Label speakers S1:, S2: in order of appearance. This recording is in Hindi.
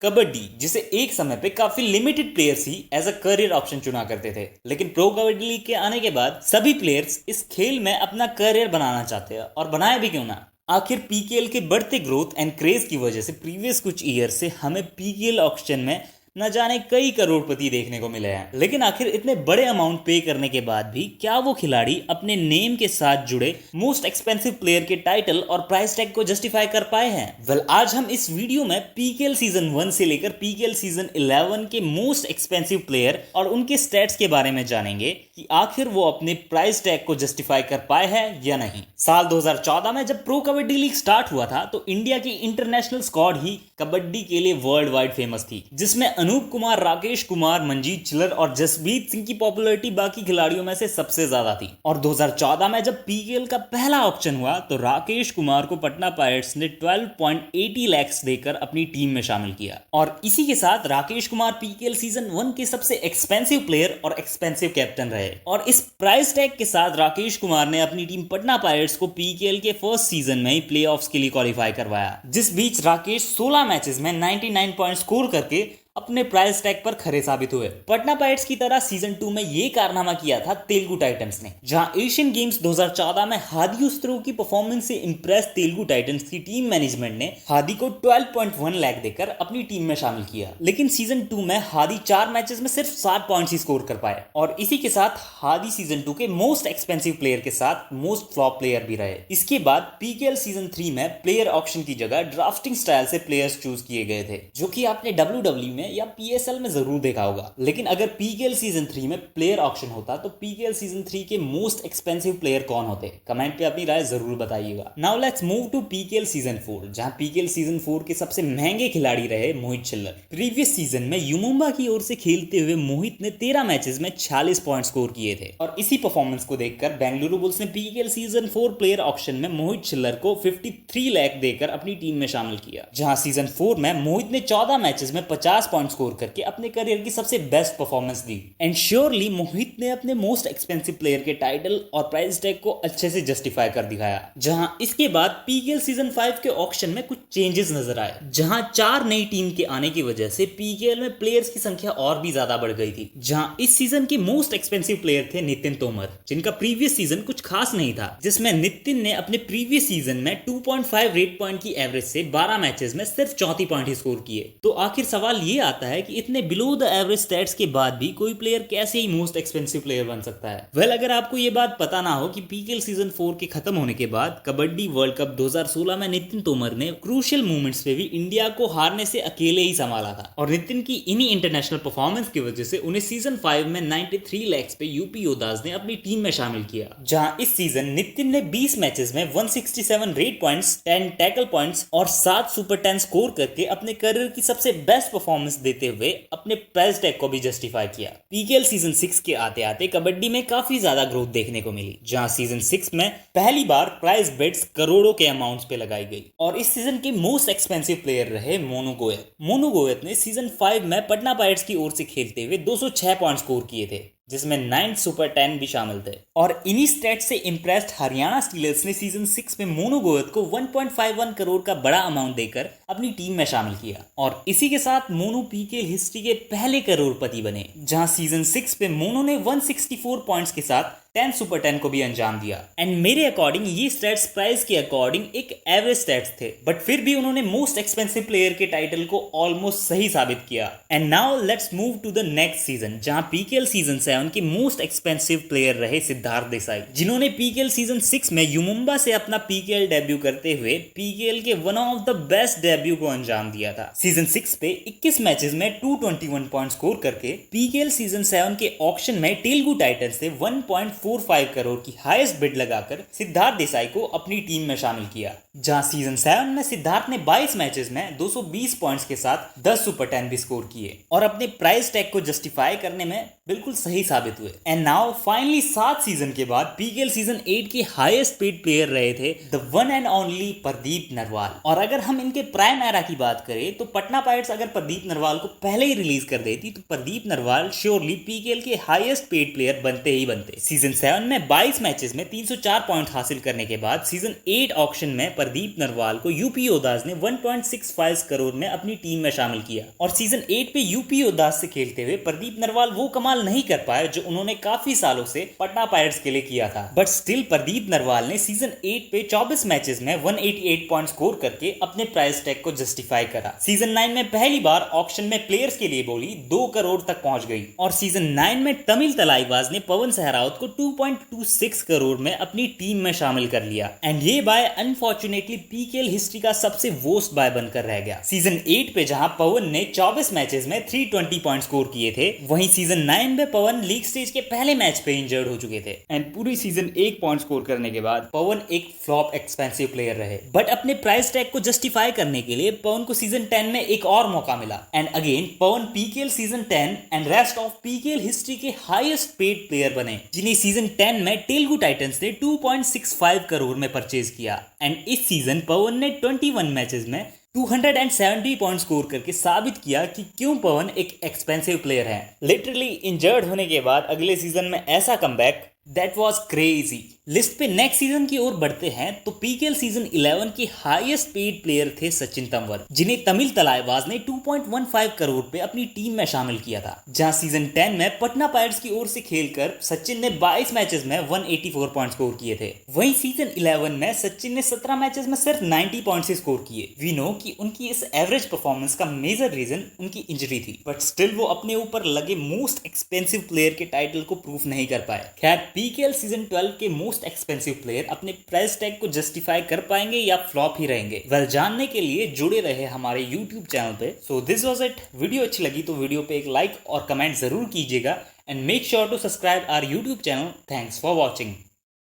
S1: कबड्डी, जिसे एक समय पे काफी लिमिटेड प्लेयर्स ही एज अ करियर ऑप्शन चुना करते थे, लेकिन प्रो कबड्डी लीग के आने के बाद सभी प्लेयर्स इस खेल में अपना करियर बनाना चाहते हैं, और बनाया भी क्यों ना। आखिर पीकेएल के बढ़ते ग्रोथ एंड क्रेज की वजह से प्रीवियस कुछ ईयर से हमें पीकेएल ऑक्शन में न जाने कई करोड़पति देखने को मिले हैं, लेकिन आखिर इतने बड़े अमाउंट पे करने के बाद भी क्या वो खिलाड़ी अपने नेम के साथ जुड़े मोस्ट एक्सपेंसिव प्लेयर के टाइटल और प्राइस टैग को जस्टिफाई कर पाए हैं? वेल, आज हम इस वीडियो में पीकेएल सीजन 1 से लेकर पीकेएल सीजन 11 के मोस्ट एक्सपेंसिव प्लेयर और उनके स्टैट्स के बारे में जानेंगे कि आखिर वो अपने प्राइस टैग को जस्टिफाई कर पाए हैं या नहीं। साल 2014 में जब प्रो कबड्डी लीग स्टार्ट हुआ था तो इंडिया की इंटरनेशनल स्क्वाड ही कबड्डी के लिए वर्ल्ड वाइड फेमस थी, जिसमें अनूप कुमार, राकेश कुमार, मंजीत चिल्लर और जसबीर सिंह की पॉपुलैरिटी बाकी खिलाड़ियों में से सबसे ज्यादा थी। और 2014 में जब पीकेएल का पहला ऑक्शन हुआ तो राकेश कुमार को पटना पायरेट्स ने 12.80 लाख देकर अपनी टीम में शामिल किया, और इसी के साथ राकेश कुमार पीकेएल सीजन 1 के सबसे एक्सपेंसिव प्लेयर और एक्सपेंसिव कैप्टन रहे। और इस प्राइस टैग के साथ राकेश कुमार ने अपनी टीम पटना पायरेट्स को पीकेएल के फर्स्ट सीजन में ही प्लेऑफ्स के लिए क्वालिफाई करवाया, जिस बीच राकेश 16 मैचेस में 99 पॉइंट स्कोर करके अपने प्राइस टैग पर खरे साबित हुए। पटना पायरेट्स की तरह सीजन 2 में ये कारनामा किया था तेलुगु टाइटंस ने, जहां एशियन गेम्स 2014 में हादी उस्तरो की परफॉर्मेंस से इंप्रेस तेलुगु टाइटंस की टीम मैनेजमेंट ने हादी को 12.1 लाख देकर अपनी टीम में शामिल किया। लेकिन सीजन 2 में हादी 4 मैचेस में सिर्फ 7 पॉइंट्स ही स्कोर कर पाए, और इसी के साथ हादी सीजन 2 के मोस्ट एक्सपेंसिव प्लेयर के साथ मोस्ट फ्लॉप प्लेयर भी रहे। इसके बाद पीकेएल सीजन 3 में प्लेयर ऑक्शन की जगह ड्राफ्टिंग स्टाइल से प्लेयर्स चूज किए गए थे, जो कि आपने WWE में या पीएसएल में जरूर देखा होगा। लेकिन अगर पीकेएल सीजन 3 में प्लेयर ऑक्शन होता तो पीकेएल सीजन 3 के मोस्ट एक्सपेंसिव प्लेयर कौन होते? कमेंट पे अपनी राय जरूर बताइएगा। Now let's move to PKL season 4, जहां पीकेएल सीजन 4 के सबसे महंगे खिलाड़ी रहे मोहित चिल्लर। प्रीवियस सीजन में युमुम्बा की ओर से खेलते हुए मोहित ने 13 मैचेस में 46 पॉइंट स्कोर किए थे, और इसी परफॉर्मेंस को देखकर बेंगलुरु बुल्स ने पीकेएल सीजन 4 प्लेयर ऑक्शन में मोहित चिल्लर को 53 लाख देकर अपनी टीम में शामिल किया, जहां सीजन 4 में मोहित ने 14 मैचेस में 50 पॉइंट स्कोर करके अपने करियर की सबसे बेस्ट परफॉर्मेंस दी। एंड श्योरली मोहित ने अपने मोस्ट एक्सपेंसिव प्लेयर के टाइटल और प्राइस टैग को अच्छे से जस्टिफाई कर दिखाया। जहां इसके बाद पीकेएल सीजन 5 के ऑक्शन में कुछ चेंजेस नजर आए, जहां 4 नई टीम के आने की वजह से पीकेएल में प्लेयर्स की संख्या और भी ज्यादा बढ़ गई थी। जहां इस सीजन के मोस्ट एक्सपेंसिव प्लेयर थे नितिन तोमर, जिनका प्रीवियस सीजन कुछ खास नहीं था, जिसमें नितिन ने अपने प्रीवियस सीजन में 2.5 रेट पॉइंट की एवरेज से 12 मैचेस में सिर्फ 34 पॉइंट ही स्कोर किए। तो आखिर सवाल ये आता है कि इतने बिलो द एवरेज स्टैट्स के बाद भी कोई प्लेयर कैसे ही मोस्ट एक्सपेंसिव प्लेयर बन सकता है? वेल, अगर आपको ये बात पता ना हो कि पीकेएल सीजन 4 के खत्म होने के बाद कबड्डी वर्ल्ड कप 2016 में नितिन तोमर ने क्रूशियल मोमेंट्स पे भी इंडिया को हारने से अकेले ही संभाला था, और नितिन की इन्हीं इंटरनेशनल परफॉर्मेंस की वजह से उन्हें सीजन 5 में 93 लाख पे यूपी योद्धास ने अपनी टीम में शामिल किया, जहां इस सीजन नितिन ने 20 मैचेस में 167 रेट पॉइंट्स, 10 टैकल पॉइंट्स और 7 सुपर 10 स्कोर करके अपने करियर की सबसे बेस्ट परफॉर्मेंस देते हुए अपने प्राइस टैग को भी जस्टिफाई किया। पीकेएल सीजन 6 के आते आते कबड्डी में काफी ज्यादा ग्रोथ देखने को मिली, जहां सीजन 6 में पहली बार प्राइस बेट्स करोड़ों के अमाउंट्स पे लगाई गई, और इस सीजन के मोस्ट एक्सपेंसिव प्लेयर रहे मोनू गोयत। मोनू गोयत ने सीजन 5 में पटना पायरेट्स की ओर से खेलते हुए 206 पॉइंट स्कोर किए थे, जिसमें 9 सुपर 10 भी शामिल थे। और इन्हीं स्टैट्स से इंप्रेस्ड हरियाणा स्टीलर्स ने सीजन 6 में मोनू गोयत को 1.51 करोड़ का बड़ा अमाउंट देकर अपनी टीम में शामिल किया, और इसी के साथ मोनू पीकेएल हिस्ट्री के पहले करोड़पति बने, जहां सीजन 6 पे मोनू ने 164 पॉइंट्स के साथ 10 सुपर 10 को भी अंजाम दिया। एंड मेरे अकॉर्डिंग ये स्टैट्स प्राइस के अकॉर्डिंग एक एवरेज स्टैट्स थे, बट फिर भी उन्होंने मोस्ट एक्सपेंसिव प्लेयर के टाइटल को ऑलमोस्ट सही साबित किया। And now let's move to the next season, जहां पीकेएल सीजन 7 के मोस्ट एक्सपेंसिव प्लेयर रहे सिद्धार्थ देसाई, जिन्होंने पीकेएल सीजन 6 में युमुम्बा से अपना पीकेएल डेब्यू करते हुए पीकेएल के one of the best debut को अंजाम दिया था। सीजन 6 पे 21 मैचेस में 221 पॉइंट स्कोर करके पीकेएल सीजन 7 के ऑक्शन में तेलुगु टाइटंस से 1.45 करोड़ की हाईएस्ट बिड लगाकर सिद्धार्थ देसाई को अपनी टीम में शामिल किया, जहां सीजन 7 में सिद्धार्थ ने 22 मैचेस में 220 पॉइंट्स के साथ 10 सुपर 10 भी स्कोर किए, और अपने प्राइस टैग को जस्टिफाई करने में बिल्कुल सही साबित हुए। एंड नाउ फाइनली 7 सीजन के बाद पीकेएल सीजन 8 के हाईएस्ट पेड प्लेयर रहे थे the one and only Pradeep Narwal. और अगर हम इनके प्राइम एरा की बात करें तो पटना पायरेट्स अगर प्रदीप नरवाल को पहले ही रिलीज कर देती तो प्रदीप नरवाल श्योरली पीकेएल के हाईएस्ट पेड प्लेयर बनते ही बनते। सीजन 7 में 22 मैचेस में 304 पॉइंट हासिल करने के बाद सीजन 8 ऑक्शन में प्रदीप नरवाल को यूपी योद्धास ने 1.65 करोड़ में अपनी टीम में शामिल किया और सीजन 8 पे यूपी योद्धास से खेलते हुए प्रदीप नरवाल वो कमाल नहीं कर पाए जो उन्होंने काफी सालों से पटना पायरेट्स के लिए किया था। बट स्टिल प्रदीप नरवाल ने सीजन 8 पे 24 मैचेस में 188 पॉइंट स्कोर करके अपने प्राइस टैग को जस्टिफाई करा। सीजन 9 में पहली बार ऑक्शन में प्लेयर्स के लिए बोली 2 करोड़ तक पहुंच गई और सीजन 9 में तमिल तलाईबाज ने पवन सहरावत को 2.26 करोड़ में अपनी टीम में शामिल कर लिया एंड ये बाय अनफॉर्चुनेटली पीकेएल हिस्ट्री का सबसे वर्स्ट बाय बनकर रह गया। सीजन 8 पे जहां पवन ने 24 मैचेस में 320 पॉइंट स्कोर किए थे, वहीं सीजन 9 में पवन लीग स्टेज के पहले मैच पे इंजर्ड हो चुके थे एंड पूरी सीजन 1 पॉइंट स्कोर करने के बाद पवन एक फ्लॉप एक्सपेंसिव प्लेयर रहे। बट अपने प्राइस टैग को जस्टिफाई करने के लिए पवन को सीजन 10 में एक और मौका मिला and again Pawan PKL season 10 and rest of PKL history के हाईएस्ट पेड प्लेयर बने, जिन्हें सीजन 10 में तेलुगु टाइटंस ने 2.65 करोड़ में परचेज किया एंड इस सीजन पवन ने 21 मैचेस में 270 पॉइंट स्कोर करके साबित किया कि क्यों पवन एक एक्सपेंसिव प्लेयर है। लिटरली इंजर्ड होने के बाद अगले सीजन में ऐसा comeback that was crazy. List पे नेक्स्ट सीजन की ओर बढ़ते हैं तो पीकेएल सीजन 11 के हाईएस्ट पेड प्लेयर थे सचिन तंवर, जिन्हें तमिल तलाईबाज ने 2.15 करोड़ पे अपनी टीम में शामिल किया था। जहां सीजन 10 में पटना पायरेट्स की ओर से खेलकर सचिन ने 22 मैचेस में 184 पॉइंट स्कोर किए थे। वहीं सीजन 11 में सचिन ने 17 मैचेस में सिर्फ 90 पॉइंट स्कोर किए। वी नो कि उनकी इस एवरेज परफॉर्मेंस का मेजर रीजन उनकी इंजरी थी, बट स्टिल वो अपने ऊपर लगे मोस्ट एक्सपेंसिव प्लेयर के टाइटल को प्रूफ नहीं कर पाए। खैर पीकेएल सीजन 12 के मोस्ट एक्सपेंसिव प्लेयर अपने प्राइस टैग को जस्टिफाई कर पाएंगे या फ्लॉप ही रहेंगे, वेल जानने के लिए जुड़े रहे हमारे यूट्यूब चैनल पे। So this was it. Video अच्छी लगी तो वीडियो पे एक लाइक और कमेंट जरूर कीजिएगा and make sure to subscribe our YouTube channel. Thanks for watching.